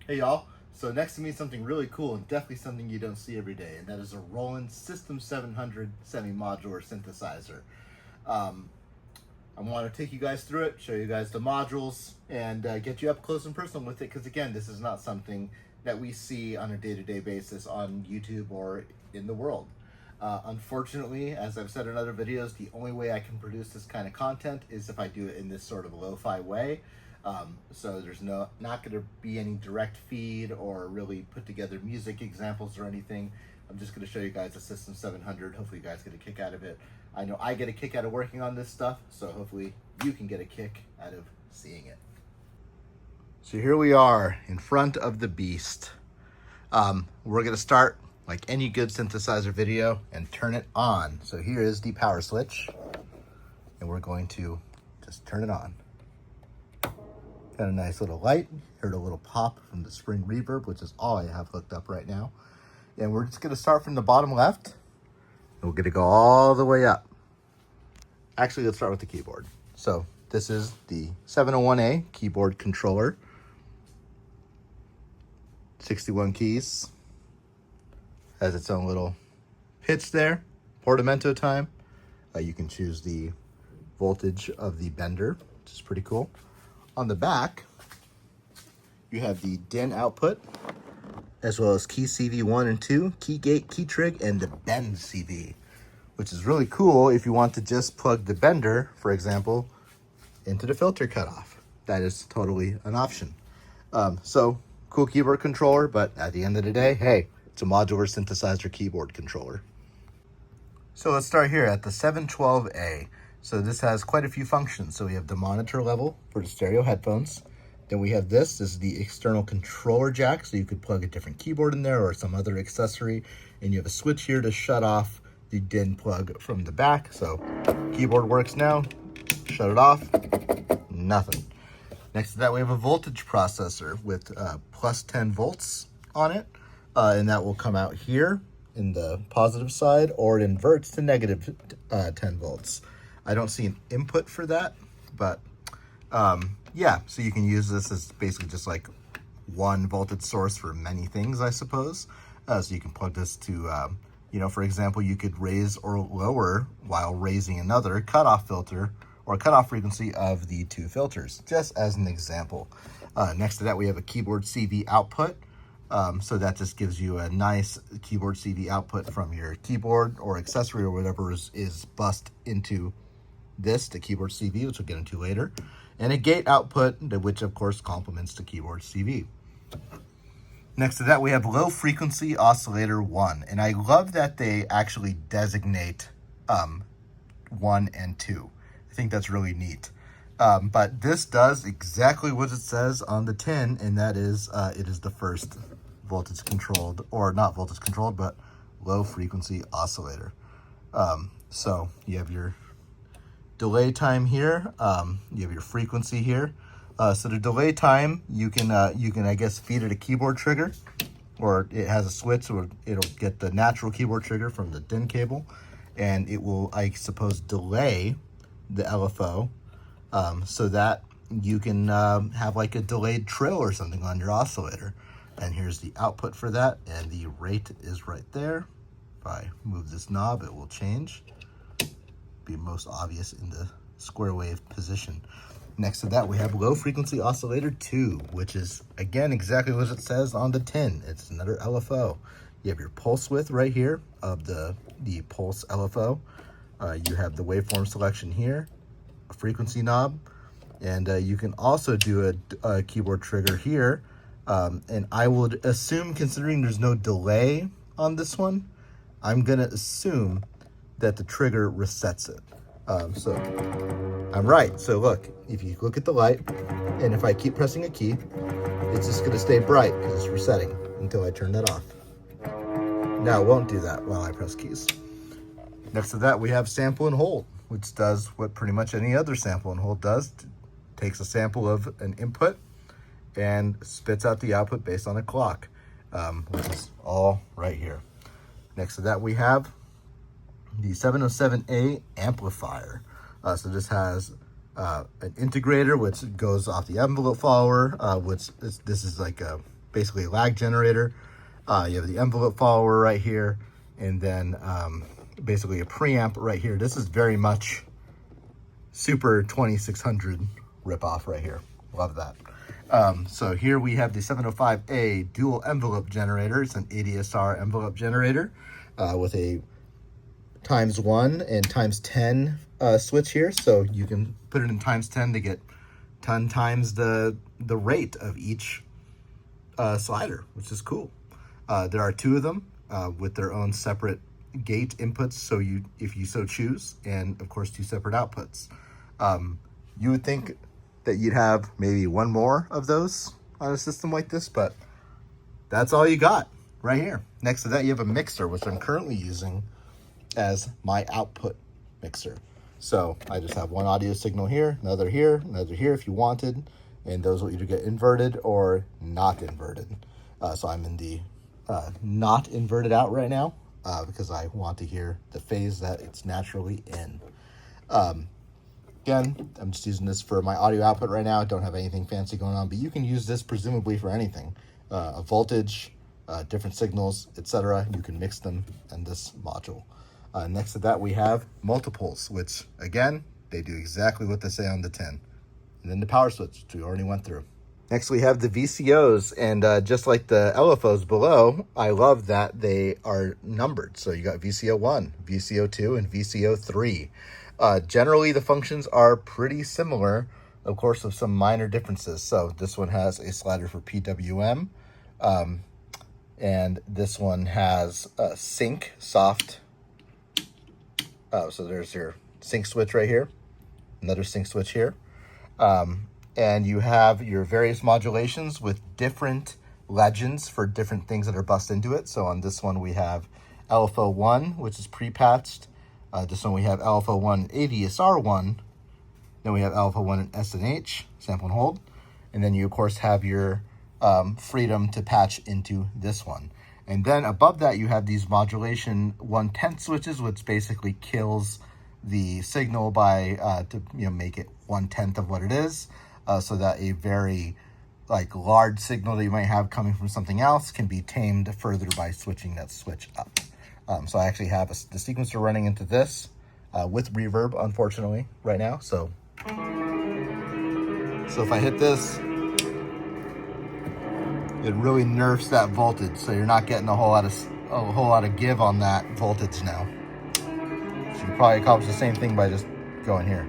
Hey y'all, so next to me is something really cool and definitely something you don't see every day, and that is a Roland System-700 semi-modular synthesizer. I want to take you guys through it, show you guys the modules, and get you up close and personal with it, because again, this is not something that we see on a day-to-day basis on YouTube or in the world. Unfortunately, as I've said in other videos, the only way I can produce this kind of content is if I do it in this sort of lo-fi way. So there's not going to be any direct feed or really put together music examples or anything. I'm just going to show you guys the System-700. Hopefully you guys get a kick out of it. I know I get a kick out of working on this stuff, so hopefully you can get a kick out of seeing it. So here we are in front of the beast. We're going to start like any good synthesizer video and turn it on. So here is the power switch, and we're going to just turn it on. Got a nice little light. Heard a little pop from the spring reverb, which is all I have hooked up right now. And we're just going to start from the bottom left, and we're going to go all the way up. Actually, let's start with the keyboard. So this is the 701A keyboard controller. 61 keys. Has its own little pitch there. Portamento time. You can choose the voltage of the bender, which is pretty cool. On the back, you have the DIN output, as well as key CV 1 and 2, key gate, key trig, and the bend CV, which is really cool if you want to just plug the bender, for example, into the filter cutoff. That is totally an option. So cool keyboard controller, but at the end of the day, hey, it's a modular synthesizer keyboard controller. So let's start here at the 712A. So this has quite a few functions. So we have the monitor level for the stereo headphones. Then we have this is the external controller jack. So you could plug a different keyboard in there or some other accessory. And you have a switch here to shut off the DIN plug from the back. So keyboard works now, shut it off, nothing. Next to that, we have a voltage processor with plus 10 volts on it. And that will come out here in the positive side, or it inverts to negative 10 volts. I don't see an input for that, but yeah, so you can use this as basically just like one voltage source for many things, I suppose. So you can plug this to, you know, for example, you could raise or lower while raising another cutoff filter or cutoff frequency of the two filters, just as an example. Next to that, we have a keyboard CV output. So that just gives you a nice keyboard CV output from your keyboard or accessory or whatever is bussed into this, the keyboard CV, which we'll get into later, and a gate output, which of course complements the keyboard CV. Next to that, we have low frequency oscillator 1, and I love that they actually designate 1 and 2. I think that's really neat. But this does exactly what it says on the tin, and that is it is the first voltage controlled, or not voltage controlled, but low frequency oscillator. So you have your delay time here, you have your frequency here. So the delay time, you can I guess feed it a keyboard trigger, or it has a switch, so it'll get the natural keyboard trigger from the DIN cable, and it will, I suppose, delay the LFO, so that you can have like a delayed trill or something on your oscillator. And here's the output for that, and the rate is right there. If I move this knob, it will change. Be most obvious in the square wave position. Next to that, we have low frequency oscillator 2, which is again exactly what it says on the tin. It's another LFO. You have your pulse width right here of the pulse LFO. You have the waveform selection here, a frequency knob, and you can also do a keyboard trigger here. And I would assume, considering there's no delay on this one, I'm gonna assume that the trigger resets it. So I'm right. So look, if you look at the light, and if I keep pressing a key, it's just gonna stay bright because it's resetting until I turn that off. Now it won't do that while I press keys. Next to that, we have sample and hold, which does what pretty much any other sample and hold does. Takes a sample of an input and spits out the output based on a clock, which is all right here. Next to that, we have the 707A amplifier. So this has an integrator, which goes off the envelope follower, which this is like a basically a lag generator. You have the envelope follower right here, and then basically a preamp right here. This is very much Super 2600 ripoff right here. Love that. So here we have the 705A dual envelope generator. It's an ADSR envelope generator with a ×1 and ×10 switch here. So you can put it in ×10 to get 10 times the rate of each slider, which is cool. There are 2 of them with their own separate gate inputs, so if you so choose, and of course 2 separate outputs. You would think that you'd have maybe 1 more of those on a system like this, but that's all you got right here. Next to that, you have a mixer, which I'm currently using as my output mixer. So I just have one audio signal here, another here if you wanted, and those will either get inverted or not inverted. So I'm in the not inverted out right now because I want to hear the phase that it's naturally in. Again, I'm just using this for my audio output right now. I don't have anything fancy going on, but you can use this presumably for anything. A voltage, different signals, etc. You can mix them in this module. Next to that, we have multiples, which again, they do exactly what they say on the tin. And then the power switch, which we already went through. Next, we have the VCOs, and just like the LFOs below, I love that they are numbered. So you got VCO 1, VCO 2, and VCO 3. Generally, the functions are pretty similar, of course, with some minor differences. So this one has a slider for PWM, and this one has a sync soft. So there's your sync switch right here, another sync switch here. And you have your various modulations with different legends for different things that are bussed into it. So on this one, we have LFO1, which is pre-patched. This one we have LFO1 ADSR1. Then we have LFO1 and SNH, sample and hold. And then you, of course, have your freedom to patch into this one. And then above that, you have these modulation 1/10 switches, which basically kills the signal by to make it 1/10 of what it is, so that a very large signal that you might have coming from something else can be tamed further by switching that switch up. So I actually have the sequencer running into this with reverb, unfortunately, right now. So if I hit this, it really nerfs that voltage, so you're not getting a whole lot of give on that voltage now. So you probably accomplish the same thing by just going here.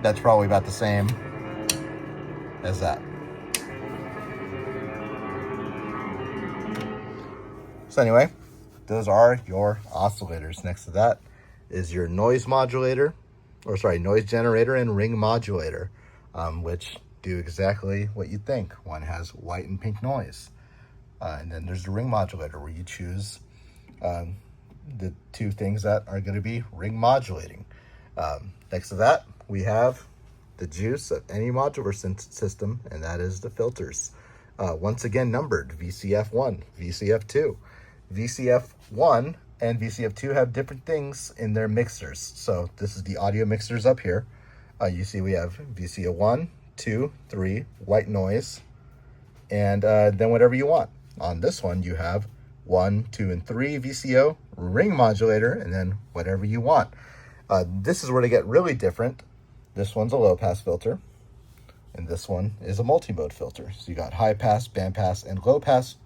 That's probably about the same as that. So anyway, those are your oscillators. Next to that is your noise modulator, noise generator and ring modulator, which do exactly what you think. One has white and pink noise. And then there's the ring modulator, where you choose the 2 things that are going to be ring modulating. Next to that, we have the juice of any modular system, and that is the filters. Once again numbered, VCF1, VCF2. VCF1 and VCF2 have different things in their mixers. So this is the audio mixers up here. You see we have VCO1, 2, 3, white noise, and then whatever you want. On this one, you have 1, 2, and 3 VCO, ring modulator, and then whatever you want. This is where they get really different. This one's a low pass filter, and this one is a multi-mode filter. So you got high pass, band pass, and low pass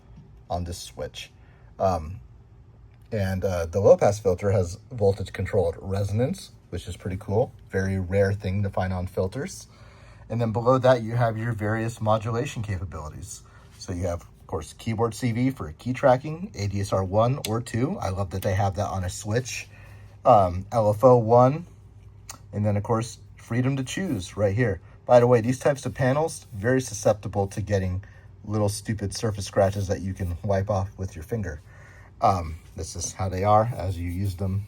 on this switch. The low pass filter has voltage controlled resonance, which is pretty cool. Very rare thing to find on filters. And then below that, you have your various modulation capabilities. So you have, of course, keyboard CV for key tracking, ADSR 1 or 2. I love that they have that on a switch. LFO 1, and then, of course, freedom to choose right here. By the way, these types of panels, very susceptible to getting little stupid surface scratches that you can wipe off with your finger. This is how they are as you use them.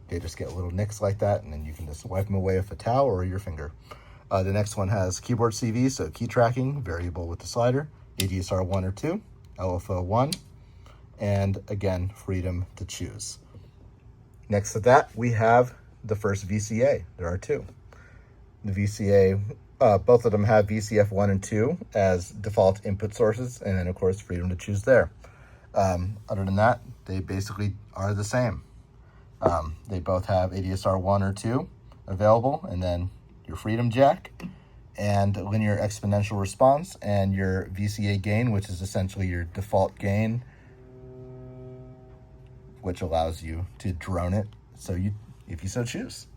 They just get little nicks like that, and then you can just wipe them away with a towel or your finger. The next one has keyboard CV, so key tracking, variable with the slider, ADSR 1 or 2, LFO 1, and again, freedom to choose. Next to that, we have the first VCA. There are 2. The VCA Both of them have VCF 1 and 2 as default input sources, and then of course freedom to choose there. Other than that, they basically are the same. They both have ADSR 1 or 2 available, and then your freedom jack and linear exponential response and your VCA gain, which is essentially your default gain, which allows you to drone it if you so choose.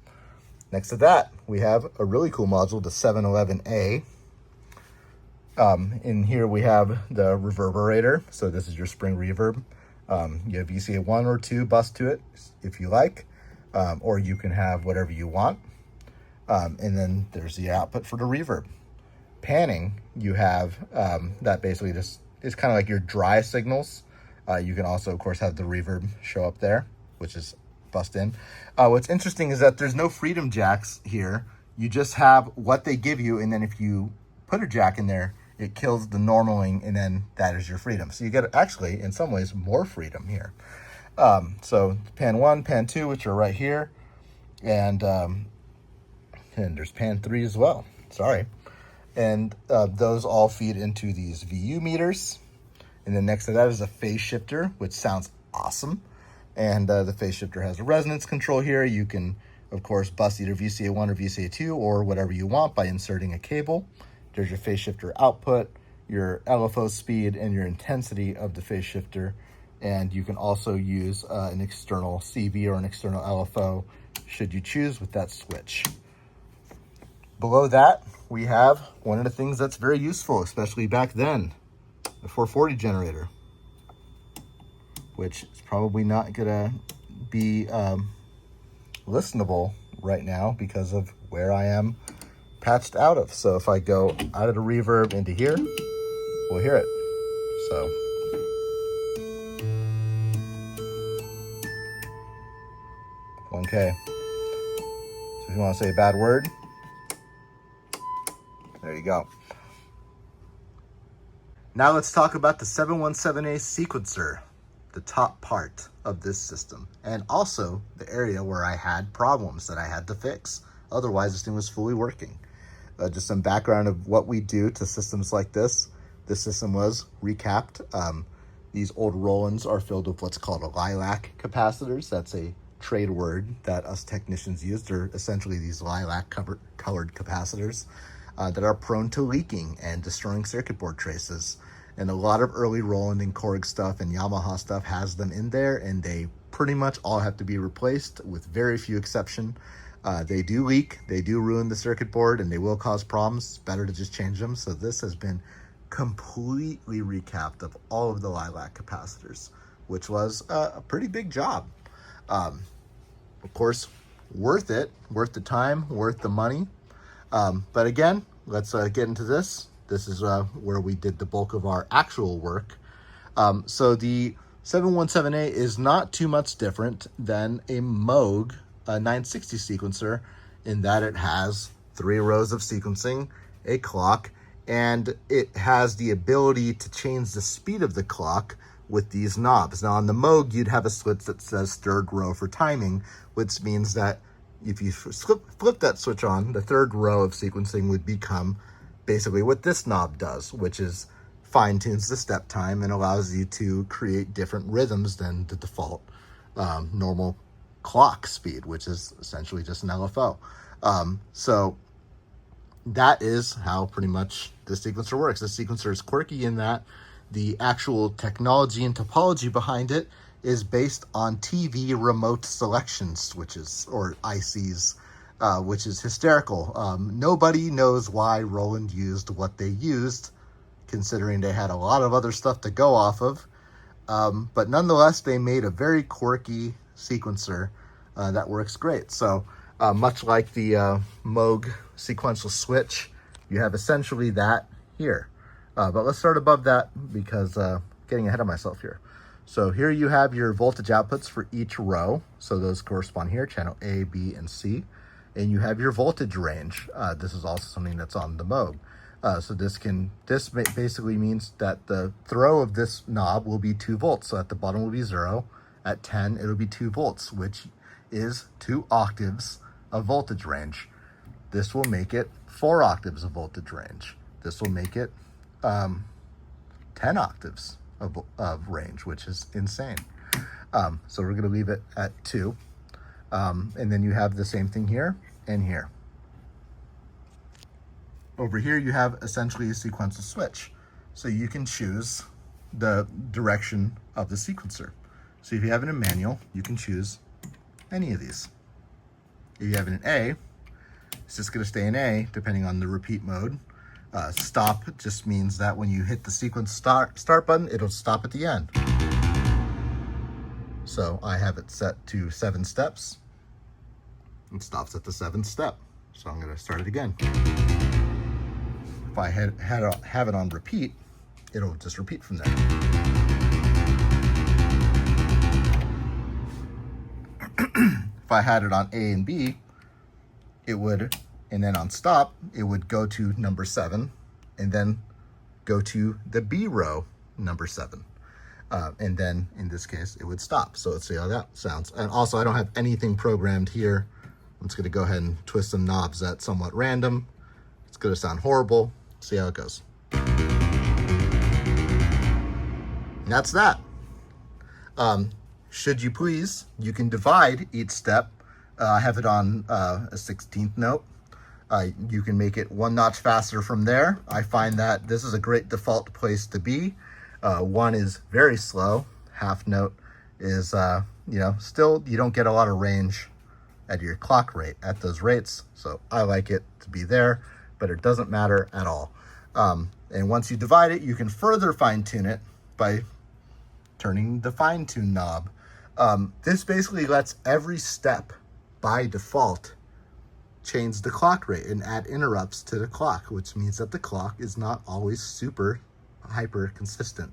Next to that, we have a really cool module, the 711A. In here we have the reverberator. So this is your spring reverb. You have VCA 1 or 2 bus to it if you like, or you can have whatever you want. And then there's the output for the reverb. Panning, you have that basically just is kind of like your dry signals. You can also, of course, have the reverb show up there, which is bust in. What's interesting is that there's no freedom jacks here. You just have what they give you, and then if you put a jack in there, it kills the normaling, and then that is your freedom. So you get actually, in some ways, more freedom here. So pan 1, pan 2, which are right here, and there's pan 3 as well. Sorry. And those all feed into these VU meters. And then next to that is a phase shifter, which sounds awesome. And the phase shifter has a resonance control here. You can, of course, bust either VCA 1 or VCA 2 or whatever you want by inserting a cable. There's your phase shifter output, your LFO speed, and your intensity of the phase shifter. And you can also use an external CV or an external LFO should you choose with that switch. Below that, we have one of the things that's very useful, especially back then, the 440 generator, which is probably not gonna be listenable right now because of where I am patched out of. So if I go out of the reverb into here, we'll hear it. So okay. So if you want to say a bad word, there you go. Now let's talk about the 717A sequencer, the top part of this system, and also the area where I had problems that I had to fix. Otherwise, this thing was fully working. Just some background of what we do to systems like this. This system was recapped. These old Rolands are filled with what's called a lilac capacitors. That's a trade word that us technicians use. They're essentially these lilac colored capacitors that are prone to leaking and destroying circuit board traces. And a lot of early Roland and Korg stuff and Yamaha stuff has them in there, and they pretty much all have to be replaced with very few exception. They do leak, they do ruin the circuit board, and they will cause problems. It's better to just change them. So this has been completely recapped of all of the lilac capacitors, which was a pretty big job. Of course, worth it, worth the time, worth the money. But again, let's get into this. This is where we did the bulk of our actual work. So the 717A is not too much different than a Moog 960 sequencer in that it has 3 rows of sequencing, a clock, and it has the ability to change the speed of the clock with these knobs. Now on the Moog, you'd have a switch that says 3rd row for timing, which means that if you flip that switch on, the 3rd row of sequencing would become basically what this knob does, which is fine tunes the step time and allows you to create different rhythms than the default normal clock speed, which is essentially just an LFO. So that is how pretty much the sequencer works. The sequencer is quirky in that the actual technology and topology behind it is based on TV remote selection switches, or ICs, which is hysterical. Nobody knows why Roland used what they used, considering they had a lot of other stuff to go off of. But nonetheless, they made a very quirky sequencer that works great. So much like the Moog sequential switch, you have essentially that here. But let's start above that because getting ahead of myself here. So here you have your voltage outputs for each row. So those correspond here, channel A, B, and C. And you have your voltage range. This is also something that's on the Moog. So this basically means that the throw of this knob will be 2 volts. So at the bottom will be 0. At 10, it'll be 2 volts, which is 2 octaves of voltage range. This will make it 4 octaves of voltage range. This will make it 10 octaves of range, which is insane. So we're gonna leave it at 2. And then you have the same thing here and here. Over here, you have essentially a sequential switch. So you can choose the direction of the sequencer. So if you have it in manual, you can choose any of these. If you have it in A, it's just gonna stay in A, depending on the repeat mode. Stop just means that when you hit the sequence start button, it'll stop at the end. So I have it set to 7 steps. It stops at the 7th step. So I'm gonna start it again. If I have it on repeat, it'll just repeat from there. If I had it on A and B, it would, and then on stop, it would go to number 7 and then go to the B row, number 7. And then in this case, it would stop. So let's see how that sounds. And also I don't have anything programmed here. I'm just gonna go ahead and twist some knobs at somewhat random. It's gonna sound horrible. See how it goes. And that's that. Should you please, you can divide each step. I have it on a 16th note. You can make it 1 notch faster from there. I find that this is a great default place to be. 1 is very slow. Half note is, still you don't get a lot of range at your clock rate at those rates. So I like it to be there, but it doesn't matter at all. And once you divide it, you can further fine tune it by turning the fine tune knob. This basically lets every step by default change the clock rate and add interrupts to the clock, which means that the clock is not always super hyper consistent.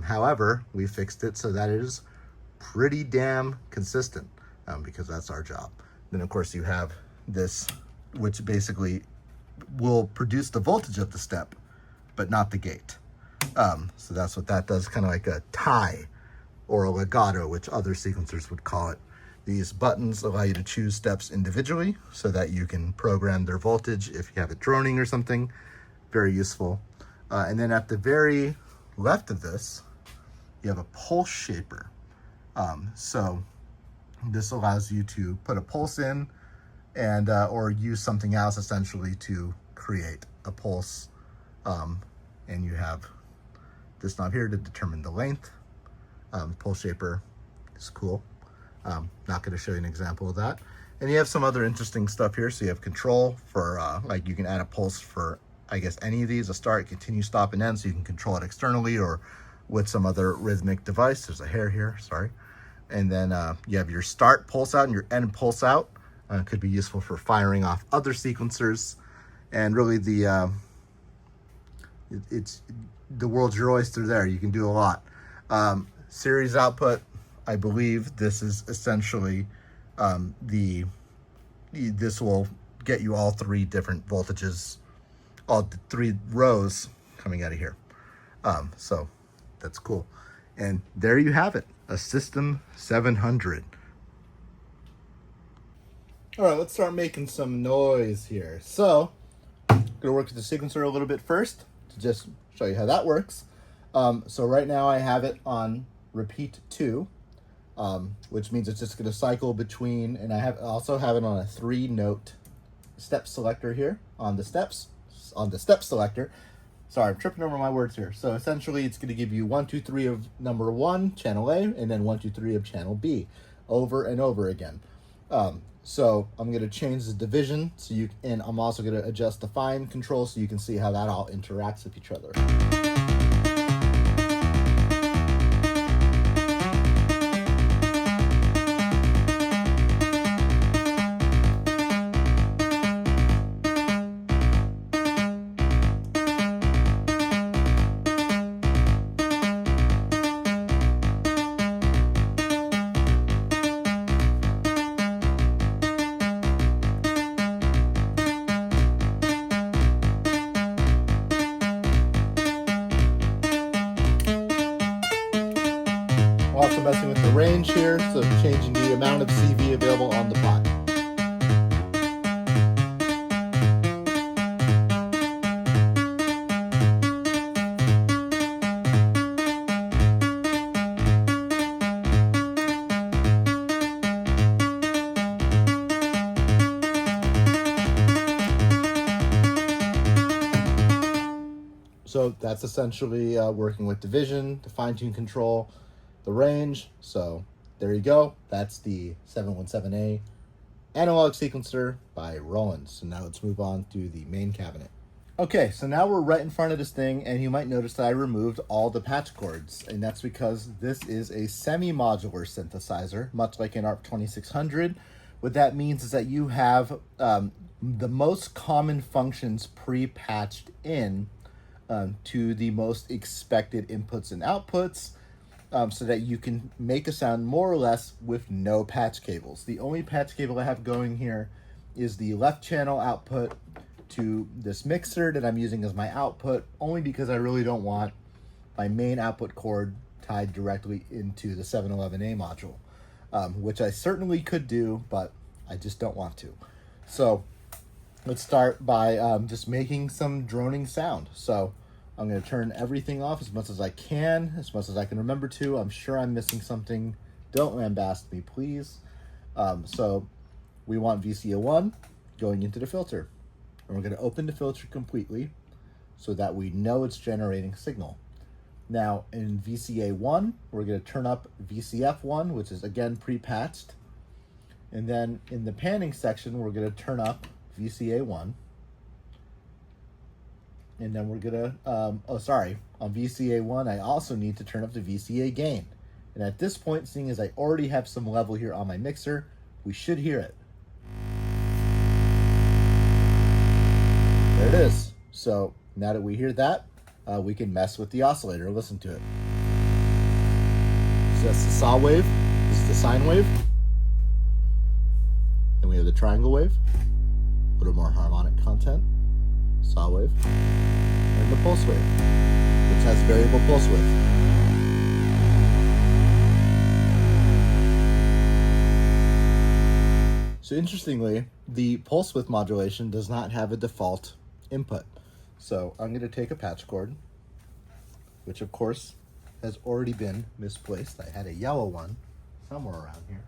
However, we fixed it so that it is pretty damn consistent, because that's our job. Then of course you have this, which basically will produce the voltage of the step, but not the gate. So that's what that does, kind of like a tie or a legato, which other sequencers would call it. These buttons allow you to choose steps individually so that you can program their voltage if you have it droning or something. Very useful. And then at the very left of this, you have a pulse shaper. So this allows you to put a pulse in and or use something else essentially to create a pulse. And you have this knob here to determine the length. Pulse shaper is cool. Not going to show you an example of that. And you have some other interesting stuff here. So you have control for, like you can add a pulse for, I guess, any of these, a start, continue, stop, and end. So you can control it externally or with some other rhythmic device. There's a hair here, sorry. And then you have your start pulse out and your end pulse out. Could be useful for firing off other sequencers. And really it's the world's your oyster there. You can do a lot. Series output, I believe this is essentially this will get you all 3 different voltages, all 3 rows coming out of here. So that's cool. And there you have it, a System-700. All right, let's start making some noise here. So I'm gonna work with the sequencer a little bit first to just show you how that works. So right now I have it on repeat 2, which means it's just gonna cycle between, and I also have it on a 3-note step selector here on the steps, on the step selector. Sorry, I'm tripping over my words here. So essentially it's gonna give you 1, 2, 3 of number 1, channel A, and then 1, 2, 3 of channel B, over and over again. So I'm gonna change the division, so and I'm also gonna adjust the fine control so you can see how that all interacts with each other. Also messing with the range here, so changing the amount of CV available on the pot. So that's essentially working with division, the fine-tune control, the range. So there you go. That's the 717A analog sequencer by Roland. So now let's move on to the main cabinet. Okay, so now we're right in front of this thing, and you might notice that I removed all the patch cords, and that's because this is a semi-modular synthesizer, much like an ARP 2600. What that means is that you have the most common functions pre-patched in to the most expected inputs and outputs, so that you can make a sound more or less with no patch cables. The only patch cable I have going here is the left channel output to this mixer that I'm using as my output, only because I really don't want my main output cord tied directly into the 711A module, which I certainly could do, but I just don't want to. So let's start by just making some droning sound. So I'm going to turn everything off as much as I can, as much as I can remember to. I'm sure I'm missing something. Don't lambaste me, please. So we want VCA1 going into the filter. And we're going to open the filter completely so that we know it's generating signal. Now in VCA1, we're going to turn up VCF1, which is again pre-patched. And then in the panning section, we're going to turn up VCA1. And then we're going to, on VCA1, I also need to turn up the VCA gain. And at this point, seeing as I already have some level here on my mixer, we should hear it. There it is. So now that we hear that, we can mess with the oscillator and listen to it. So that's the saw wave. This is the sine wave. Then we have the triangle wave. A little more harmonic content. Saw wave. And the pulse wave, which has variable pulse width. So interestingly, the pulse width modulation does not have a default input. So I'm going to take a patch cord, which of course has already been misplaced. I had a yellow one somewhere around here,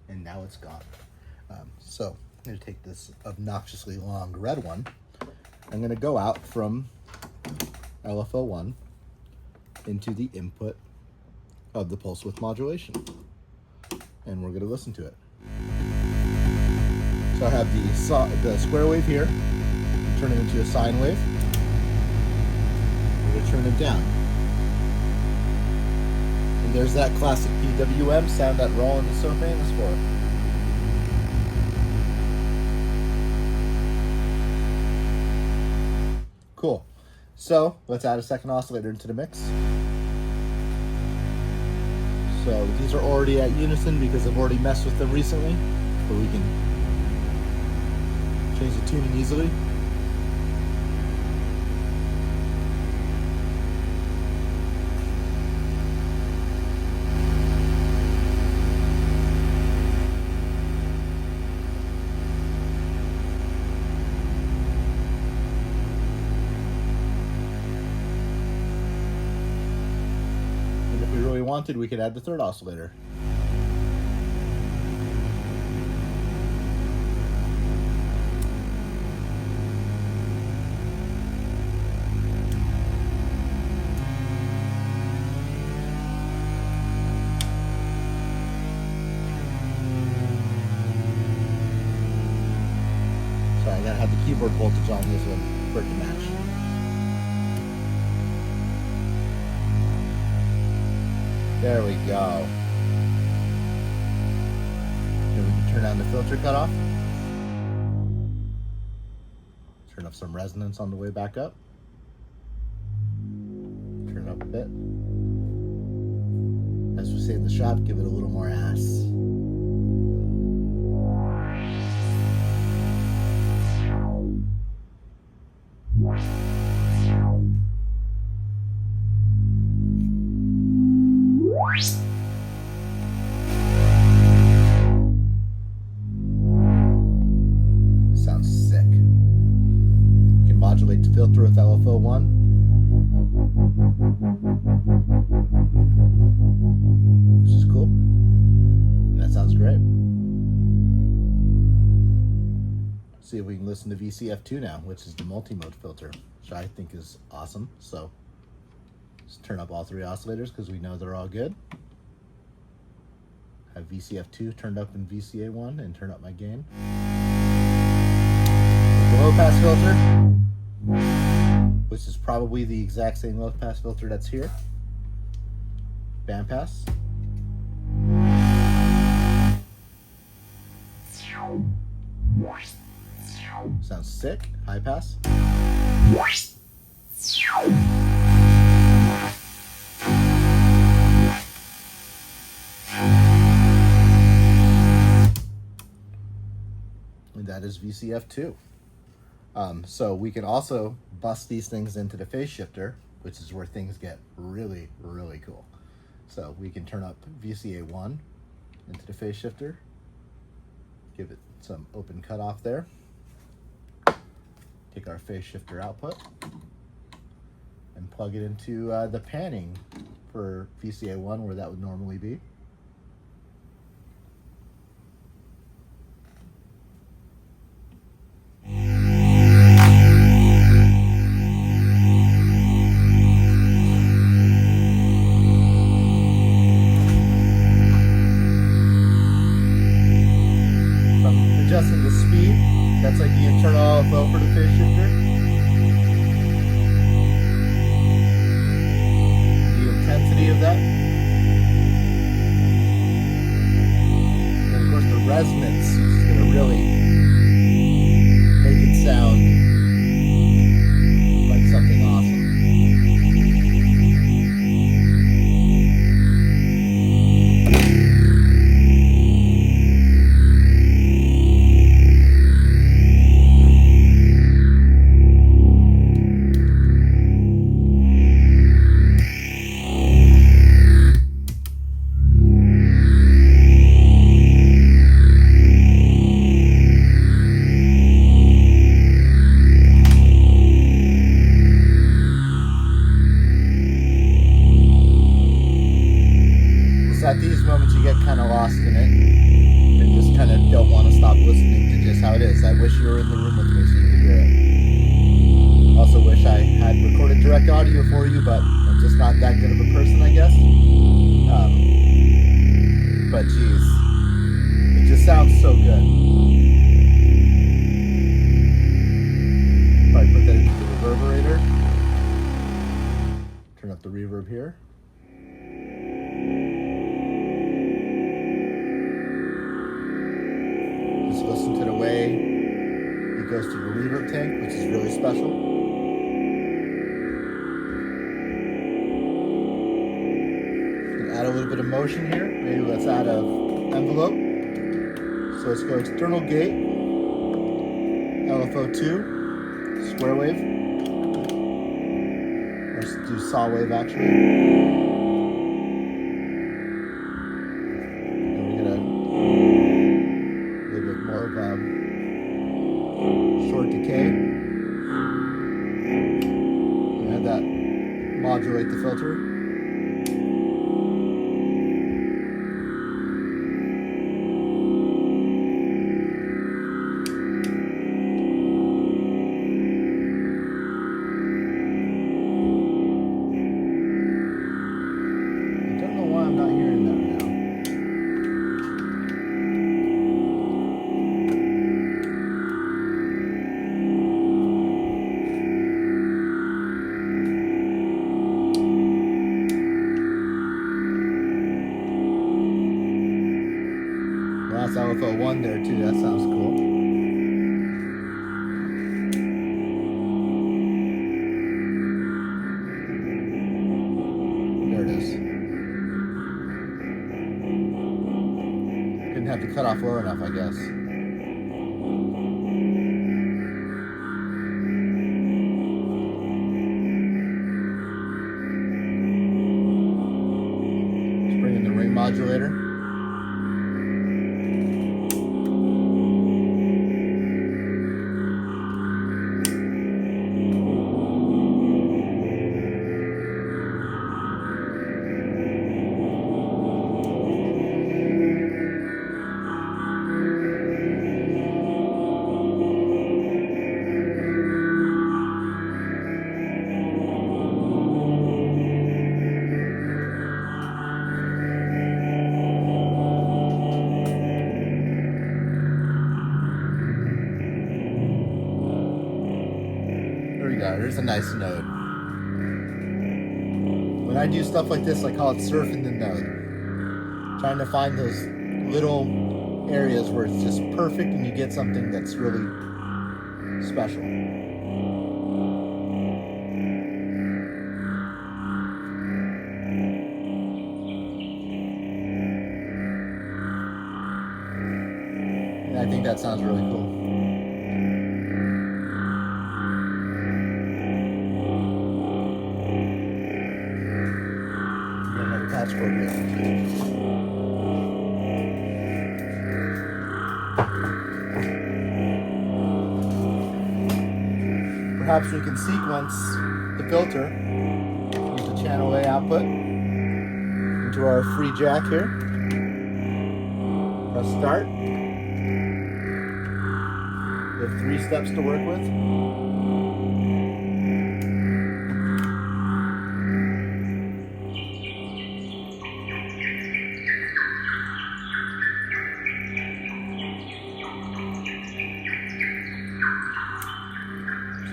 and now it's gone. So I'm going to take this obnoxiously long red one. I'm going to go out from LFO1 into the input of the pulse width modulation, and we're going to listen to it. So I have the square wave here. Turn it into a sine wave. We're going to turn it down. And there's that classic PWM sound that Roland is so famous for. Cool. So let's add a second oscillator into the mix. So these are already at unison because I've already messed with them recently, but we can change the tuning easily. Wanted, we could add the third oscillator. Sorry, I gotta have the keyboard voltage on this one for it to match. There we go. Then we can turn on the filter cutoff. Turn up some resonance on the way back up. Turn it up a bit. As we say in the shop, give it a little more ass. Sounds sick. We can modulate the filter with LFO1. Which is cool. listen to VCF2 now, which is the multi-mode filter, which I think is awesome. So let's turn up all 3 oscillators because we know they're all good. Have VCF2 turned up in VCA1 and turn up my gain. The low pass filter, which is probably the exact same low pass filter that's here. Bandpass. Sounds sick. High pass. And that is VCF2. So we can also bust these things into the phase shifter, which is where things get really, really cool. So we can turn up VCA1 into the phase shifter, give it some open cutoff there, take our phase shifter output, and plug it into the panning for VCA1 where that would normally be. Adjusting the speed, that's like the internal LFO for the phase shifter. The intensity of that. And of course the resonance is going to really make it sound like something awesome. At these moments you get kind of lost in it and just kind of don't want to stop listening to just how it is. I wish you were in the room with me so you could hear it. Also wish I had recorded direct audio for you, but I'm just not that good of a person, I guess. But geez, it just sounds so good. Probably put that into the reverberator. Turn up the reverb here. Just listen to the way it goes to the reverb tank, which is really special. And add a little bit of motion here. Maybe let's add an envelope. So let's go external gate, LFO2, square wave. Let's do saw wave actually. Short decay, and have that modulate the filter. I don't know why I'm not hearing that now. That's LFO1 there too, that sounds cool. There it is. Didn't have to cut off low enough, I guess. Let's bring in the ring modulator. there's a nice node. When I do stuff like this, I call it surfing the node. Trying to find those little areas where it's just perfect and you get something that's really special. And I think that sounds really cool. Patchwork here. Perhaps we can sequence the filter, use the channel A output into our free jack here. Press start. We have 3 steps to work with.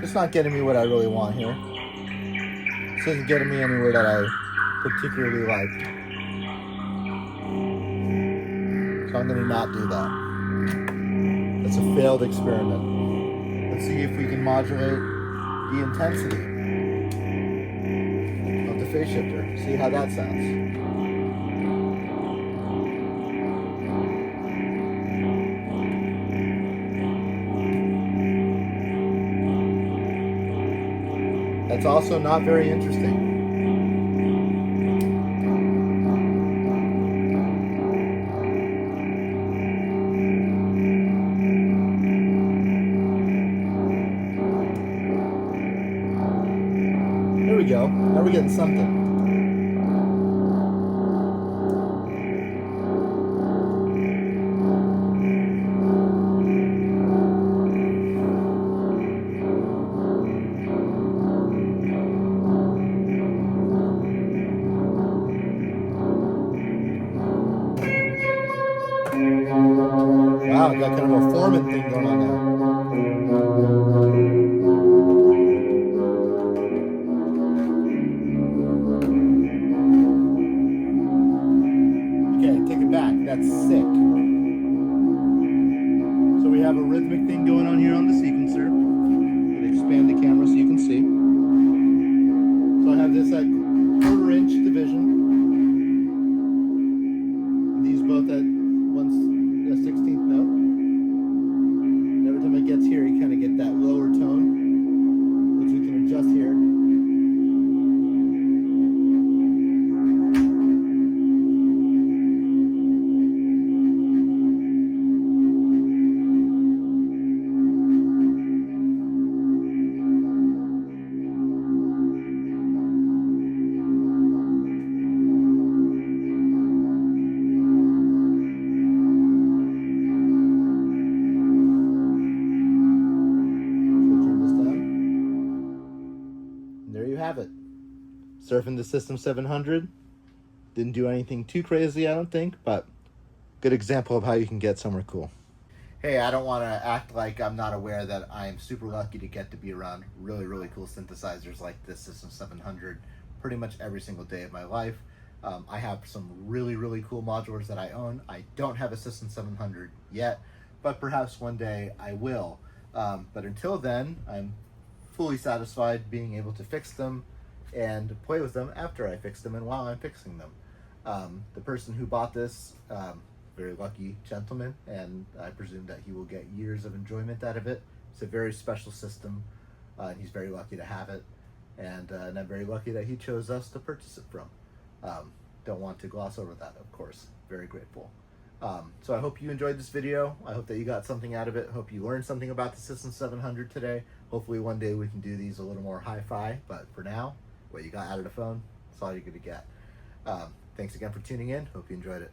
It's not getting me what I really want here. This isn't getting me anywhere that I particularly like. So I'm going to not do that. That's a failed experiment. Let's see if we can modulate the intensity of the phase shifter. See how that sounds. That's also not very interesting. There we go. Now we're getting something. Wow, got kind of a Foreman thing going on now. Okay, take it back. That's sick. So we have a rhythmic thing going on here on the sequencer. I'm going to expand the camera so you can see. So I have this at 1/4 inch division. These both at 1/16th note. And every time it gets here, you kind of get that lower tone, which we can adjust here. Have it. Surfing the System-700. Didn't do anything too crazy, I don't think, but good example of how you can get somewhere cool. Hey, I don't want to act like I'm not aware that I'm super lucky to get to be around really, really cool synthesizers like this System-700 pretty much every single day of my life. I have some really, really cool modulars that I own. I don't have a System-700 yet, but perhaps one day I will. But until then, I'm fully satisfied being able to fix them and play with them after I fix them and while I'm fixing them. The person who bought this, very lucky gentleman, and I presume that he will get years of enjoyment out of it. It's a very special system, and he's very lucky to have it, and I'm very lucky that he chose us to purchase it from. Don't want to gloss over that, of course. Very grateful. So I hope you enjoyed this video. I hope that you got something out of it. Hope you learned something about the System-700 today. Hopefully one day we can do these a little more hi-fi, but for now, what you got out of the phone, that's all you're going to get. Thanks again for tuning in. Hope you enjoyed it.